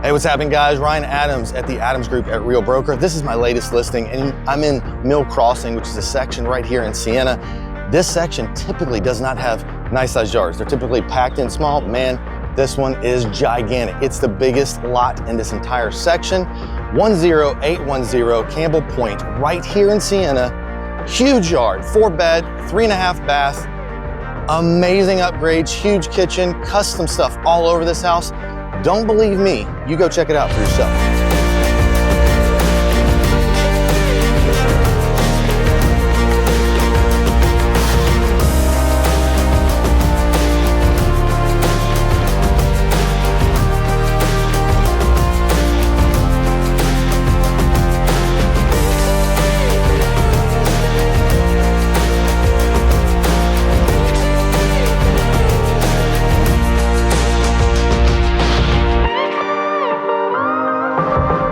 Hey, what's happening, guys? Ryan Adams at the Adams Group at Real Broker. This is my latest listing, and I'm in Mill Crossing, which is a section right here in Sienna. This section typically does not have nice sized yards. They're typically packed in small. Man, this one is gigantic. It's the biggest lot in this entire section. 10810 Campbell Point, right here in Sienna. Huge yard, 4-bed, 3.5 bath. Amazing upgrades, huge kitchen, custom stuff all over this house. Don't believe me, you go check it out for yourself.